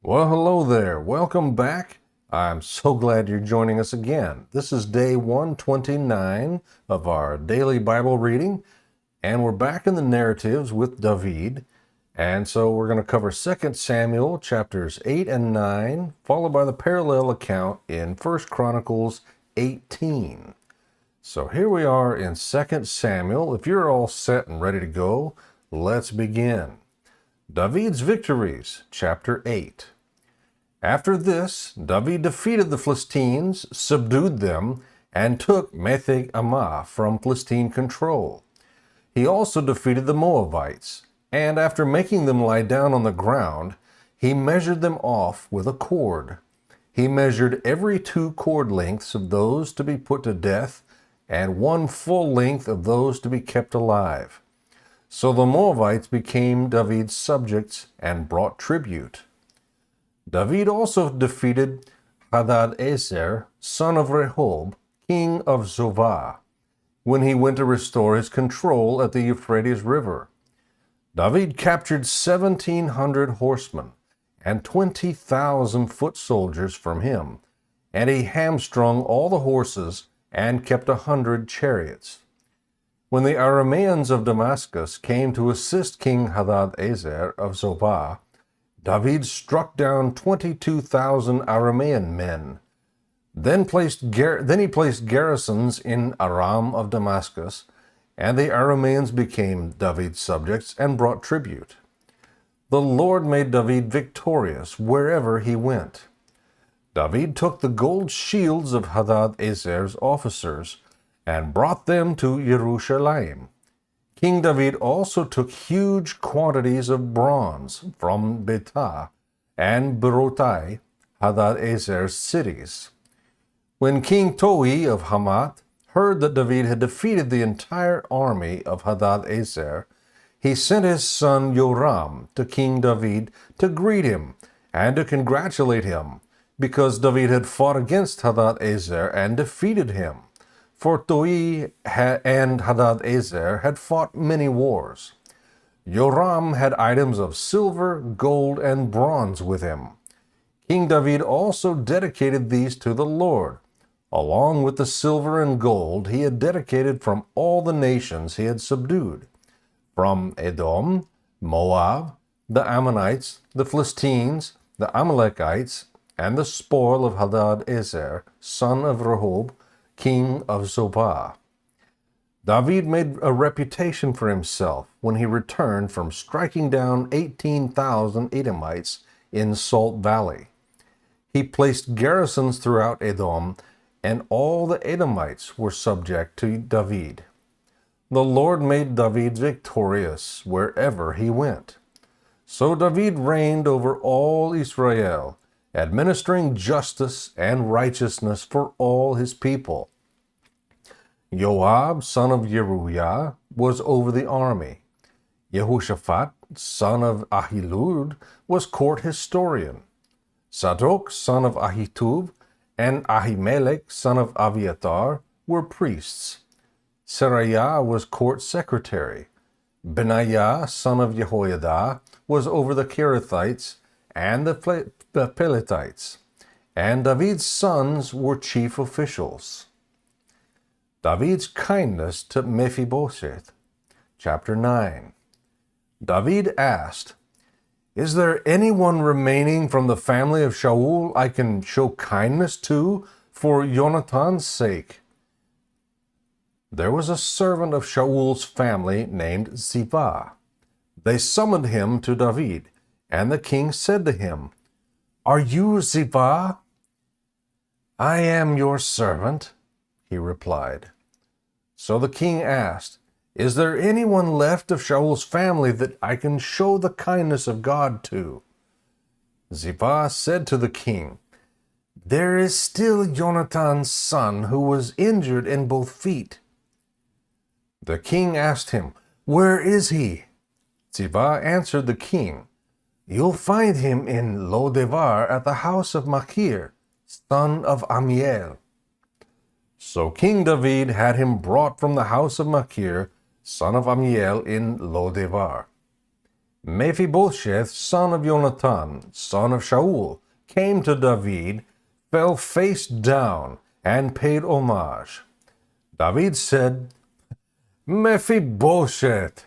Well, hello there. Welcome back. I'm so glad you're joining us again. This is day 129 of our daily Bible reading, and we're back in the narratives with David. And so we're going to cover 2 Samuel chapters 8 and 9, followed by the parallel account in 1 Chronicles 18. So here we are in 2 Samuel. If you're all set and ready to go, let's begin. David's victories, chapter 8. After this, David defeated the Philistines, subdued them, and took Metheg-Ammah from Philistine control. He also defeated the Moabites, and after making them lie down on the ground, he measured them off with a cord. He measured every 2 cord lengths of those to be put to death, and 1 full length of those to be kept alive. So the Moabites became David's subjects and brought tribute. David also defeated Hadadezer, son of Rehob, king of Zobah, when he went to restore his control at the Euphrates River. David captured 1,700 horsemen and 20,000 foot soldiers from him, and he hamstrung all the horses and kept 100 chariots. When the Arameans of Damascus came to assist King Hadadezer of Zobah, David struck down 22,000 Aramean men. Then he placed garrisons in Aram of Damascus, and the Arameans became David's subjects and brought tribute. The Lord made David victorious wherever he went. David took the gold shields of Hadadezer's officers and brought them to Jerusalem. King David also took huge quantities of bronze from Betah and Berotai, Hadadezer's cities. When King Toi of Hamath heard that David had defeated the entire army of Hadadezer, he sent his son Joram to King David to greet him and to congratulate him, because David had fought against Hadadezer and defeated him. For Toi and Hadadezer had fought many wars. Joram had items of silver, gold, and bronze with him. King David also dedicated these to the Lord, along with the silver and gold he had dedicated from all the nations he had subdued, from Edom, Moab, the Ammonites, the Philistines, the Amalekites, and the spoil of Hadadezer, son of Rehob, king of Zobah. David made a reputation for himself when he returned from striking down 18,000 Edomites in Salt Valley. He placed garrisons throughout Edom, and all the Edomites were subject to David. The Lord made David victorious wherever he went. So David reigned over all Israel, administering justice and righteousness for all his people. Joab, son of Zeruiah, was over the army. Jehoshaphat, son of Ahilud, was court historian. Zadok, son of Ahitub, and Ahimelech, son of Abiathar, were priests. Seraiah was court secretary. Benaiah, son of Jehoiada, was over the Kerethites and the Pelethites, and David's sons were chief officials. David's kindness to Mephibosheth, chapter 9. David asked, "Is there anyone remaining from the family of Shaul I can show kindness to for Jonathan's sake?" There was a servant of Shaul's family named Ziba. They summoned him to David, and the king said to him, "Are you Ziba?" "I am your servant," he replied. So the king asked, "Is there anyone left of Shaul's family that I can show the kindness of God to?" Ziba said to the king, "There is still Jonathan's son who was injured in both feet." The king asked him, "Where is he?" Ziba answered the king, "You'll find him in Lodebar at the house of Machir, son of Amiel." So King David had him brought from the house of Machir, son of Amiel, in Lodebar. Mephibosheth, son of Jonathan, son of Shaul, came to David, fell face down, and paid homage. David said, Mephibosheth.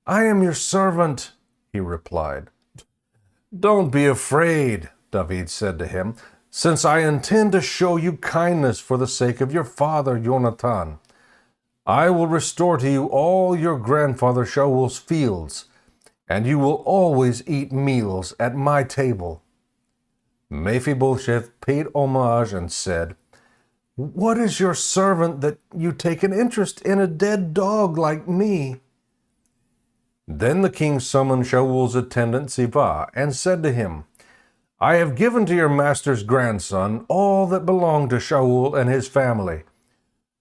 I am your servant, he replied. Don't be afraid, David said to him, since I intend to show you kindness for the sake of your father Jonathan. I will restore to you all your grandfather Shaul's fields, and you will always eat meals at my table. Mephibosheth paid homage and said, What is your servant that you take an interest in a dead dog like me? Then the king summoned Shaul's attendant Ziba and said to him, I have given to your master's grandson all that belonged to Shaul and his family.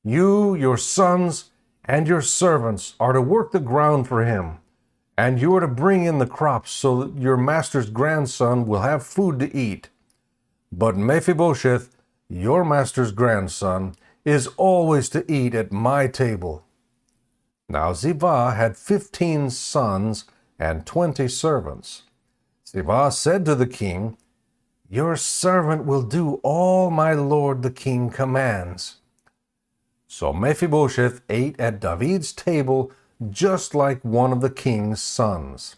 You, your sons, and your servants are to work the ground for him, and you are to bring in the crops so that your master's grandson will have food to eat. But Mephibosheth, your master's grandson, is always to eat at my table. Now Ziba had 15 sons and 20 servants. Ziba said to the king, Your servant will do all my lord the king commands. So Mephibosheth ate at David's table just like one of the king's sons.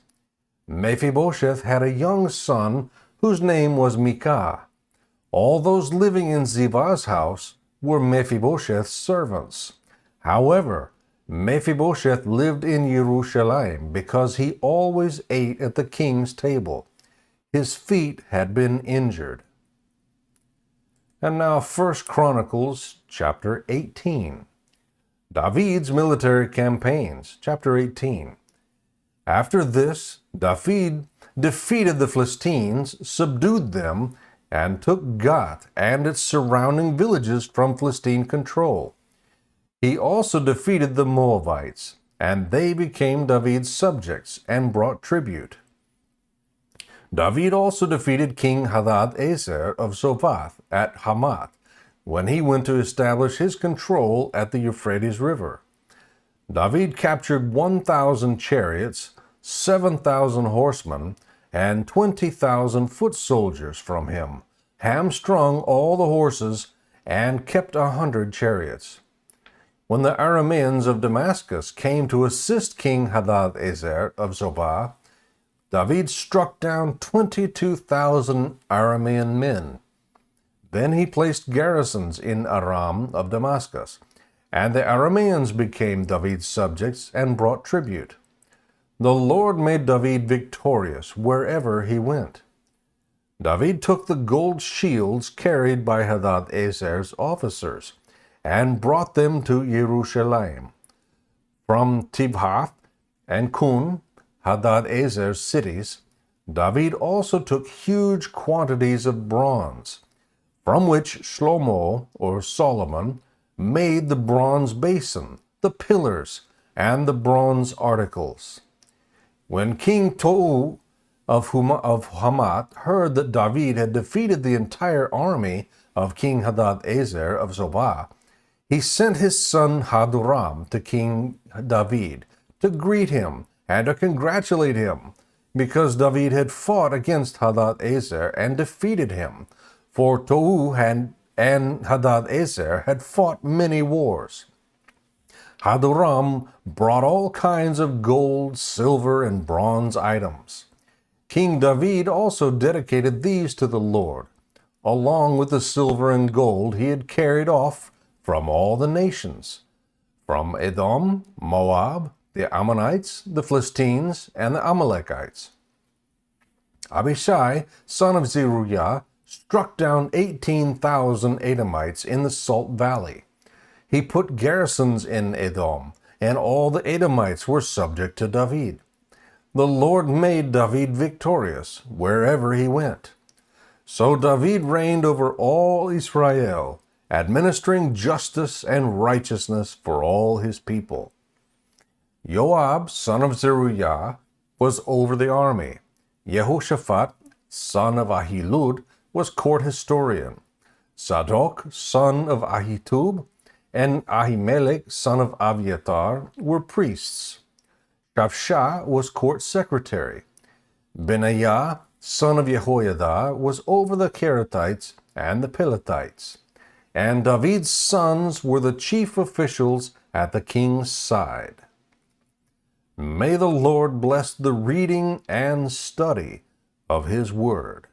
Mephibosheth had a young son whose name was Micah. All those living in Ziba's house were Mephibosheth's servants. However, Mephibosheth lived in Jerusalem because he always ate at the king's table. His feet had been injured. And now 1 Chronicles chapter 18. David's military campaigns, chapter 18. After this, David defeated the Philistines, subdued them, and took Gath and its surrounding villages from Philistine control. He also defeated the Moabites, and they became David's subjects and brought tribute. David also defeated King Hadad-ezer of Zophath at Hamath when he went to establish his control at the Euphrates River. David captured 1,000 chariots, 7,000 horsemen, and 20,000 foot soldiers from him, hamstrung all the horses, and kept 100 chariots. When the Arameans of Damascus came to assist King Hadad-ezer of Zobah, David struck down 22,000 Aramean men. Then he placed garrisons in Aram of Damascus, and the Arameans became David's subjects and brought tribute. The Lord made David victorious wherever he went. David took the gold shields carried by Hadad-ezer's officers and brought them to Jerusalem. From Tibhath and Kun, Hadad-ezer's cities, David also took huge quantities of bronze, from which Shlomo, or Solomon, made the bronze basin, the pillars, and the bronze articles. When King Tou of Hamath heard that David had defeated the entire army of King Hadad-ezer of Zobah, he sent his son Hadoram to King David to greet him and to congratulate him, because David had fought against Hadad-ezer and defeated him, for Tou and Hadad-ezer had fought many wars. Hadoram brought all kinds of gold, silver, and bronze items. King David also dedicated these to the Lord, along with the silver and gold he had carried off from all the nations, from Edom, Moab, the Ammonites, the Philistines, and the Amalekites. Abishai, son of Zeruiah, struck down 18,000 Edomites in the Salt Valley. He put garrisons in Edom, and all the Edomites were subject to David. The Lord made David victorious wherever he went. So David reigned over all Israel, administering justice and righteousness for all his people. Joab, son of Zeruiah, was over the army. Jehoshaphat, son of Ahilud, was court historian. Zadok, son of Ahitub, and Ahimelech, son of Abiathar, were priests. Shavsha was court secretary. Benaiah, son of Jehoiada, was over the Kerethites and the Pelethites. And David's sons were the chief officials at the king's side. May the Lord bless the reading and study of His Word.